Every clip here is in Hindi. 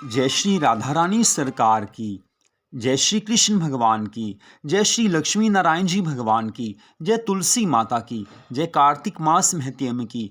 जय श्री राधा रानी सरकार की, जय श्री कृष्ण भगवान की, जय श्री लक्ष्मी नारायण जी भगवान की, जय तुलसी माता की, जय कार्तिक मास महत्यम की।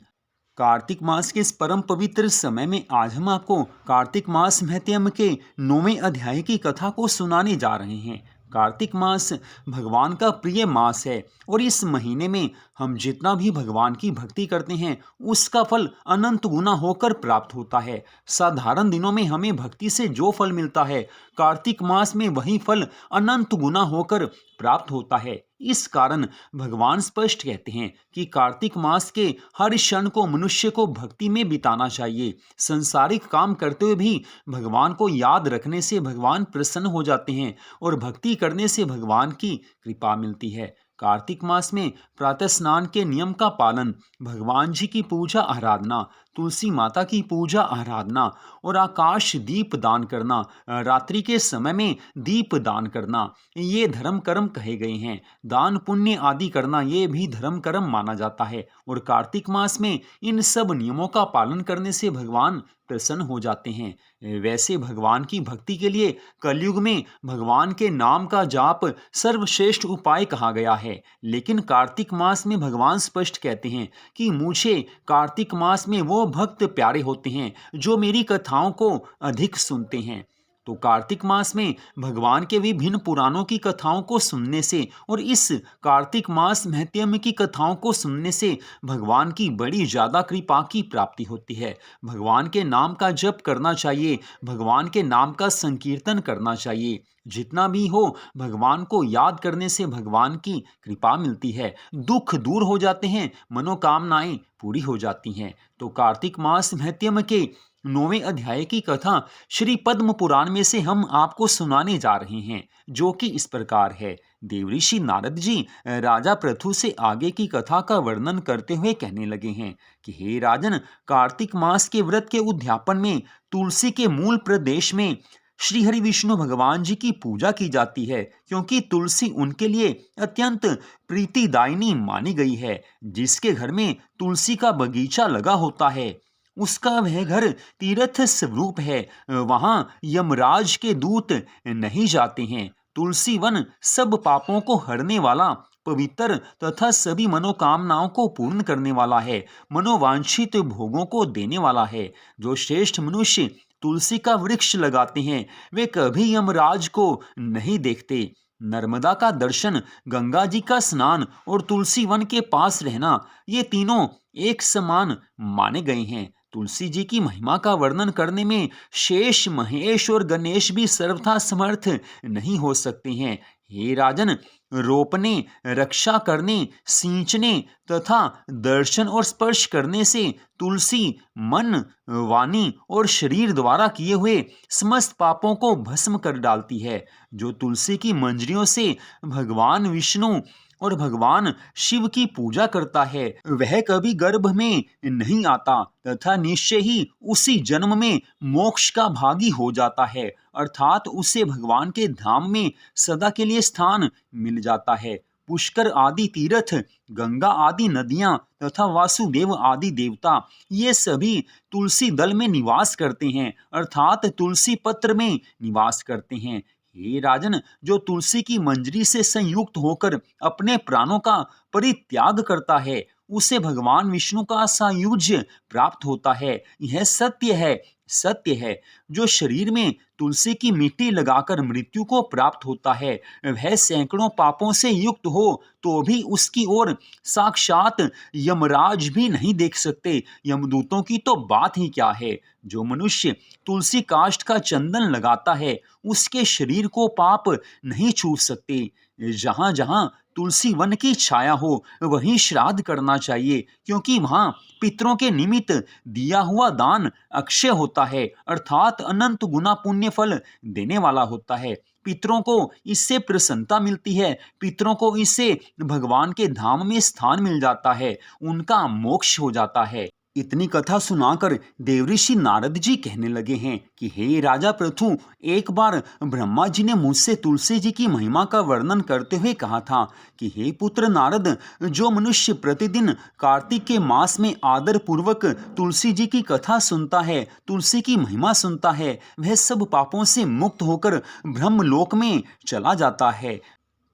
कार्तिक मास के इस परम पवित्र समय में आज हम आपको कार्तिक मास महत्यम के 9वें अध्याय की कथा को सुनाने जा रहे हैं। कार्तिक मास भगवान का प्रिय मास है और इस महीने में हम जितना भी भगवान की भक्ति करते हैं उसका फल अनंत गुना होकर प्राप्त होता है। साधारण दिनों में हमें भक्ति से जो फल मिलता है, कार्तिक मास में वही फल अनंत गुना होकर प्राप्त होता है। इस कारण भगवान स्पष्ट कहते हैं कि कार्तिक मास के हर क्षण को मनुष्य को भक्ति में बिताना चाहिए। संसारिक काम करते हुए भी भगवान को याद रखने से भगवान प्रसन्न हो जाते हैं और भक्ति करने से भगवान की कृपा मिलती है। कार्तिक मास में प्रातः स्नान के नियम का पालन, भगवान जी की पूजा आराधना, तुलसी माता की पूजा आराधना और आकाश दीप दान करना, रात्रि के समय में दीप दान करना, ये धर्म कर्म कहे गए हैं। दान पुण्य आदि करना ये भी धर्म कर्म माना जाता है और कार्तिक मास में इन सब नियमों का पालन करने से भगवान प्रसन्न हो जाते हैं। वैसे भगवान की भक्ति के लिए कलयुग में भगवान के नाम का जाप सर्वश्रेष्ठ उपाय कहा गया है, लेकिन कार्तिक मास में भगवान स्पष्ट कहते हैं कि मुझे कार्तिक मास में वो भक्त प्यारे होते हैं जो मेरी कथाओं को अधिक सुनते हैं। तो कार्तिक मास में भगवान के विभिन्न पुराणों की कथाओं को सुनने से और इस कार्तिक मास महत्यम की कथाओं को सुनने से भगवान की बड़ी ज़्यादा कृपा की प्राप्ति होती है। भगवान के नाम का जप करना चाहिए, भगवान के नाम का संकीर्तन करना चाहिए। जितना भी हो भगवान को याद करने से भगवान की कृपा मिलती है, दुख दूर हो जाते हैं, मनोकामनाएं पूरी हो जाती हैं। तो कार्तिक मास महत्यम के 9वें अध्याय की कथा श्री पद्म पुराण में से हम आपको सुनाने जा रहे हैं, जो कि इस प्रकार है। देवऋषि नारद जी राजा पृथु से आगे की कथा का वर्णन करते हुए कहने लगे हैं कि हे राजन, कार्तिक मास के व्रत के उद्यापन में तुलसी के मूल प्रदेश में श्री हरि विष्णु भगवान जी की पूजा की जाती है, क्योंकि तुलसी उनके लिए अत्यंत प्रीतिदायिनी मानी गई है। जिसके घर में तुलसी का बगीचा लगा होता है उसका वह घर तीर्थ स्वरूप है, वहां यमराज के दूत नहीं जाते हैं। तुलसी वन सब पापों को हरने वाला, पवित्र तथा सभी मनोकामनाओं को पूर्ण करने वाला है, मनोवांछित भोगों को देने वाला है। जो श्रेष्ठ मनुष्य तुलसी का वृक्ष लगाते हैं वे कभी यमराज को नहीं देखते। नर्मदा का दर्शन, गंगा जी का स्नान और तुलसी वन के पास रहना, ये तीनों एक समान माने गए हैं। तुलसी जी की महिमा का वर्णन करने में शेष, महेश और गणेश भी सर्वथा समर्थ नहीं हो सकते हैं। हे राजन, रोपने, रक्षा करने, सींचने तथा दर्शन और स्पर्श करने से तुलसी मन, वाणी और शरीर द्वारा किए हुए समस्त पापों को भस्म कर डालती है। जो तुलसी की मंजरियों से भगवान विष्णु और भगवान शिव की पूजा करता है वह कभी गर्भ में नहीं आता तथा निश्चय ही उसी जन्म में मोक्ष का भागी हो जाता है, अर्थात उसे भगवान के धाम में सदा के लिए स्थान मिल जाता है। पुष्कर आदि तीर्थ, गंगा आदि नदियां तथा वासुदेव आदि देवता ये सभी तुलसी दल में निवास करते हैं, अर्थात तुलसी पत्र में निवास करते हैं। हे राजन, जो तुलसी की मंजरी से संयुक्त होकर अपने प्राणों का परित्याग करता है उसे भगवान विष्णु का सायुज्य प्राप्त होता है। यह सत्य है, सत्य है। जो शरीर में तुलसी की मिट्टी लगाकर मृत्यु को प्राप्त होता है वह सैकड़ों पापों से युक्त हो तो भी उसकी ओर साक्षात यमराज भी नहीं देख सकते, यमदूतों की तो बात ही क्या है। जो मनुष्य तुलसी काष्ठ का चंदन लगाता है उसके शरीर को पाप नहीं छू सकते। जहां जहां तुलसी वन की छाया हो वहीं श्राद्ध करना चाहिए, क्योंकि वहां पितरों के निमित्त दिया हुआ दान अक्षय होता है, अर्थात अनंत गुना पुण्य फल देने वाला होता है। पितरों को इससे प्रसन्नता मिलती है, पितरों को इससे भगवान के धाम में स्थान मिल जाता है, उनका मोक्ष हो जाता है। इतनी कथा सुनाकर देवऋषि नारद जी कहने लगे हैं कि हे राजा पृथु, एक बार ब्रह्मा जी ने मुझसे तुलसी जी की महिमा का वर्णन करते हुए कहा था कि हे पुत्र नारद, जो मनुष्य प्रतिदिन कार्तिक के मास में आदर पूर्वक तुलसी जी की कथा सुनता है, तुलसी की महिमा सुनता है, वह सब पापों से मुक्त होकर ब्रह्मलोक में चला जाता है।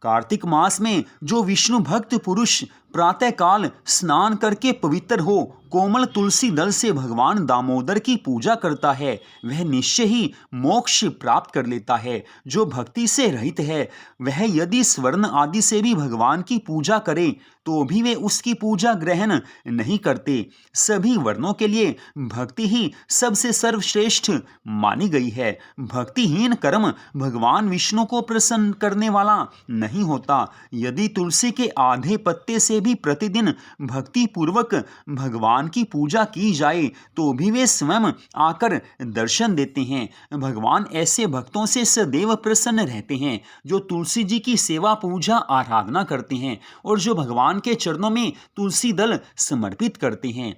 कार्तिक मास में जो विष्णु भक्त पुरुष प्रातःकाल स्नान करके पवित्र हो कोमल तुलसी दल से भगवान दामोदर की पूजा करता है, वह निश्चय ही मोक्ष प्राप्त कर लेता है। जो भक्ति से रहित है, वह यदि स्वर्ण आदि से भी भगवान की पूजा करे तो भी वे उसकी पूजा ग्रहण नहीं करते। सभी वर्णों के लिए भक्ति ही सबसे सर्वश्रेष्ठ मानी गई है। भक्तिहीन कर्म भगवान विष्णु को प्रसन्न करने वाला नहीं होता। यदि तुलसी के आधे पत्ते से भी प्रतिदिन भक्ति पूर्वक भगवान की पूजा की जाए तो भी वे स्वयं आकर दर्शन देते हैं। भगवान ऐसे भक्तों से सदैव प्रसन्न रहते हैं जो तुलसी जी की सेवा पूजा आराधना करते हैं और जो भगवान के चरणों में तुलसी दल समर्पित करते हैं।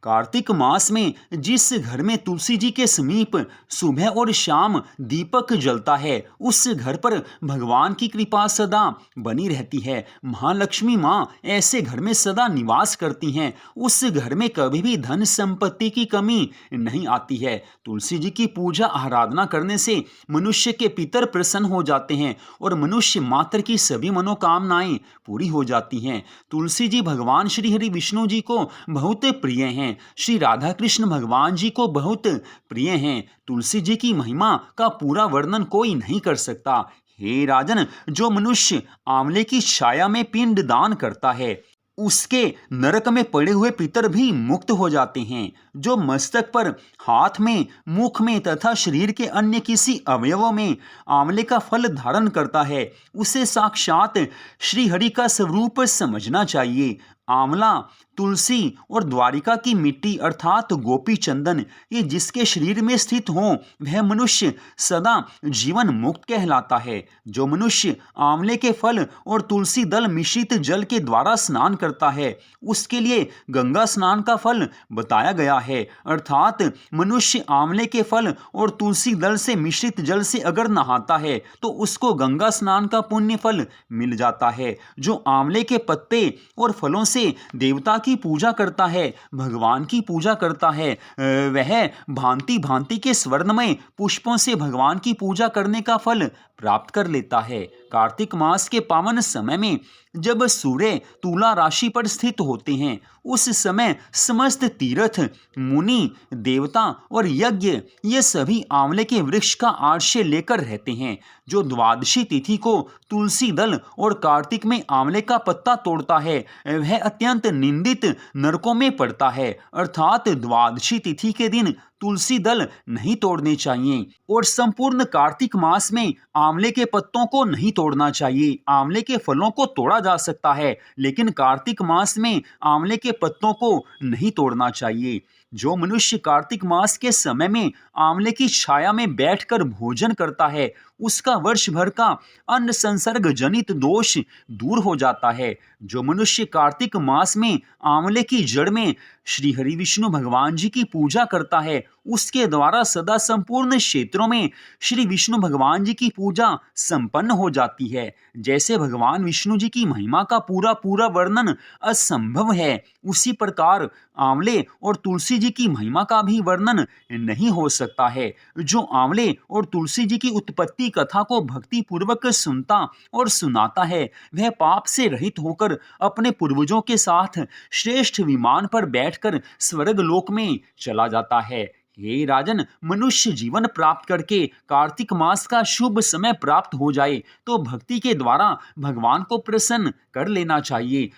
कार्तिक मास में जिस घर में तुलसी जी के समीप सुबह और शाम दीपक जलता है, उस घर पर भगवान की कृपा सदा बनी रहती है। महालक्ष्मी माँ ऐसे घर में सदा निवास करती हैं। उस घर में कभी भी धन संपत्ति की कमी नहीं आती है। तुलसी जी की पूजा आराधना करने से मनुष्य के पितर प्रसन्न हो जाते हैं और मनुष्य मात्र की सभी मनोकामनाएं पूरी हो जाती हैं। तुलसी जी भगवान श्री हरि विष्णु जी को बहुत प्रिय हैं। श्री राधा कृष्ण भगवान जी को बहुत प्रिय हैं। तुलसी जी की महिमा का पूरा वर्णन कोई नहीं कर सकता। हे राजन, जो मनुष्य आंवले की छाया में पिंड दान करता है, उसके नरक में पड़े हुए पितर भी मुक्त हो जाते हैं। जो मस्तक पर, हाथ में, मुख में तथा शरीर के अन्य किसी अवयवों में आंवले का फल धारण करता है, उसे साक्षात श्री हरि का स्वरूप समझना चाहिए। आंवला, तुलसी और द्वारिका की मिट्टी अर्थात गोपी चंदन, ये जिसके शरीर में स्थित हो वह मनुष्य सदा जीवन मुक्त कहलाता है। जो मनुष्य आंवले के फल और तुलसी दल मिश्रित जल के द्वारा स्नान करता है, उसके लिए गंगा स्नान का फल बताया गया है। अर्थात मनुष्य आंवले के फल और तुलसी दल से मिश्रित जल से अगर नहाता है तो उसको गंगा स्नान का पुण्य फल मिल जाता है। जो आंवले के पत्ते और फलों से देवता की पूजा करता है, भगवान की पूजा करता है, वह भांति भांति के स्वर्णमय पुष्पों से भगवान की पूजा करने का फल प्राप्त कर लेता है। कार्तिक मास के पावन समय में जब सूर्य तुला राशि पर स्थित होते हैं, उस समय समस्त तीर्थ, मुनि, देवता और यज्ञ ये सभी आंवले के वृक्ष का आश्रय लेकर रहते हैं। जो द्वादशी तिथि को तुलसी दल और कार्तिक में आंवले का पत्ता तोड़ता है, वह अत्यंत निंदित नरकों में पड़ता है। अर्थात द्वादशी तिथि के दिन तुलसी दल नहीं तोड़ने चाहिए और संपूर्ण कार्तिक मास में आंवले के पत्तों को नहीं तोड़ना चाहिए। आंवले के फलों को तोड़ा जा सकता है, लेकिन कार्तिक मास में आंवले के पत्तों को नहीं तोड़ना चाहिए। जो मनुष्य कार्तिक मास के समय में आंवले की छाया में बैठकर भोजन करता है, उसका वर्ष भर का अन्न संसर्ग जनित दोष दूर हो जाता है। जो मनुष्य कार्तिक मास में आंवले की जड़ में श्री हरि विष्णु भगवान जी की पूजा करता है, उसके द्वारा सदा संपूर्ण क्षेत्रों में श्री विष्णु भगवान जी की पूजा संपन्न हो जाती है। जैसे भगवान विष्णु जी की महिमा का पूरा पूरा वर्णन असंभव है, उसी प्रकार आंवले और तुलसी जी की महिमा का भी वर्णन नहीं हो सकता है। जो आंवले और तुलसी जी की उत्पत्ति कथा को भक्ति पूर्वक सुनता और सुनाता है, वह पाप से रहित होकर अपने पूर्वजों के साथ श्रेष्ठ विमान पर बैठकर स्वर्ग लोक में चला जाता है। हे राजन, मनुष्य जीवन प्राप्त करके कार्तिक मास का शुभ समय प्राप्त हो जाए तो भक्ति के द्वारा भगवान को प्रसन्न कर लेना चाहिए,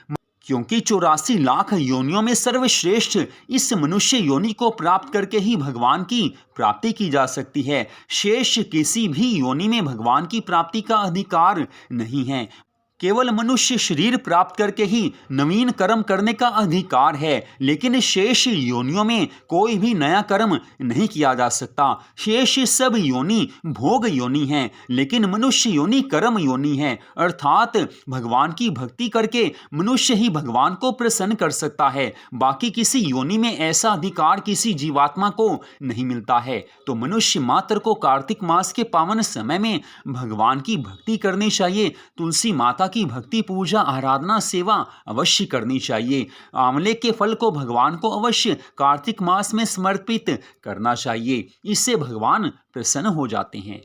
क्योंकि 84 लाख योनियों में सर्वश्रेष्ठ इस मनुष्य योनि को प्राप्त करके ही भगवान की प्राप्ति की जा सकती है। शेष किसी भी योनि में भगवान की प्राप्ति का अधिकार नहीं है। केवल मनुष्य शरीर प्राप्त करके ही नवीन कर्म करने का अधिकार है, लेकिन शेष योनियों में कोई भी नया कर्म नहीं किया जा सकता। शेष सब योनि भोग योनि हैं, लेकिन मनुष्य योनि कर्म योनि है। अर्थात भगवान की भक्ति करके मनुष्य ही भगवान को प्रसन्न कर सकता है। बाकी किसी योनि में ऐसा अधिकार किसी जीवात्मा को नहीं मिलता है। तो मनुष्य मात्र को कार्तिक मास के पावन समय में भगवान की भक्ति करनी चाहिए। तुलसी माता की भक्ति पूजा आराधना सेवा अवश्य करनी चाहिए। आंवले के फल को भगवान को अवश्य कार्तिक मास में समर्पित करना चाहिए। इससे भगवान प्रसन्न हो जाते हैं।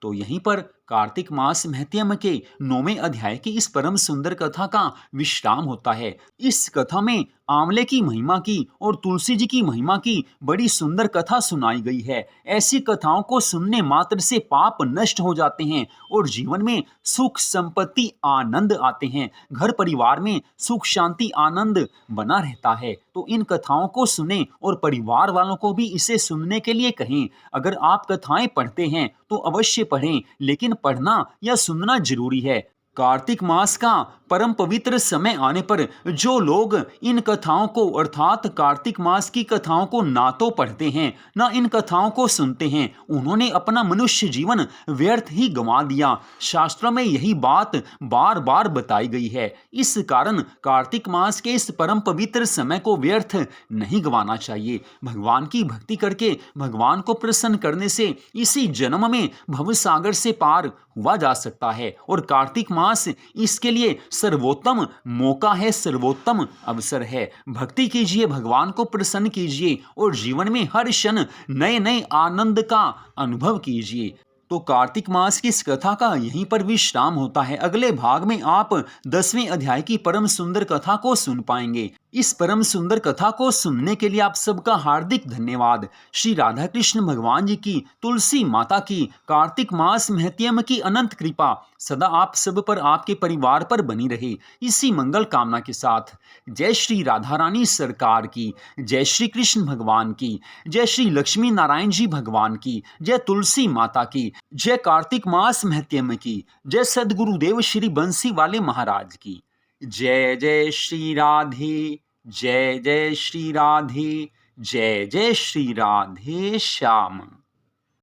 तो यहीं पर कार्तिक मास महत्यम के 9वें अध्याय की इस परम सुंदर कथा का विश्राम होता है। इस कथा में आंवले की महिमा की और तुलसी जी की महिमा की बड़ी सुंदर कथा सुनाई गई है। ऐसी कथाओं को सुनने मात्र से पाप नष्ट हो जाते हैं और जीवन में सुख संपत्ति आनंद आते हैं। घर परिवार में सुख शांति आनंद बना रहता है। तो इन कथाओं को सुने और परिवार वालों को भी इसे सुनने के लिए कहें। अगर आप कथाएं पढ़ते हैं तो अवश्य पढ़ें, लेकिन पढ़ना या सुनना जरूरी है। कार्तिक मास का परम पवित्र समय आने पर जो लोग इन कथाओं को अर्थात कार्तिक मास की कथाओं को ना तो पढ़ते हैं ना इन कथाओं को सुनते हैं, उन्होंने अपना मनुष्य जीवन व्यर्थ ही गंवा दिया। शास्त्रों में यही बात बार बार बताई गई है। इस कारण कार्तिक मास के इस परम पवित्र समय को व्यर्थ नहीं गंवाना चाहिए। भगवान की भक्ति करके भगवान को प्रसन्न करने से इसी जन्म में भवसागर से पार हुआ जा सकता है और कार्तिक मास इसके लिए सर्वोत्तम मौका है, सर्वोत्तम अवसर है। भक्ति कीजिए, भगवान को प्रसन्न कीजिए और जीवन में हर क्षण नए नए आनंद का अनुभव कीजिए। तो कार्तिक मास की इस कथा का यहीं पर विश्राम होता है। अगले भाग में आप 10वें अध्याय की परम सुंदर कथा को सुन पाएंगे। इस परम सुंदर कथा को सुनने के लिए आप सबका हार्दिक धन्यवाद। श्री राधा कृष्ण भगवान जी की, तुलसी माता की, कार्तिक मास महत्यम की अनंत कृपा सदा आप सब पर, आपके परिवार पर बनी रहे, इसी मंगल कामना के साथ जय श्री राधा रानी सरकार की, जय श्री कृष्ण भगवान की, जय श्री लक्ष्मी नारायण जी भगवान की, जय तुलसी माता की, जय कार्तिक मास महत्यम की, जय सदगुरुदेव श्री बंसी वाले महाराज की। जय जय श्री राधे, जय जय श्री राधे, जय जय श्री राधे श्याम।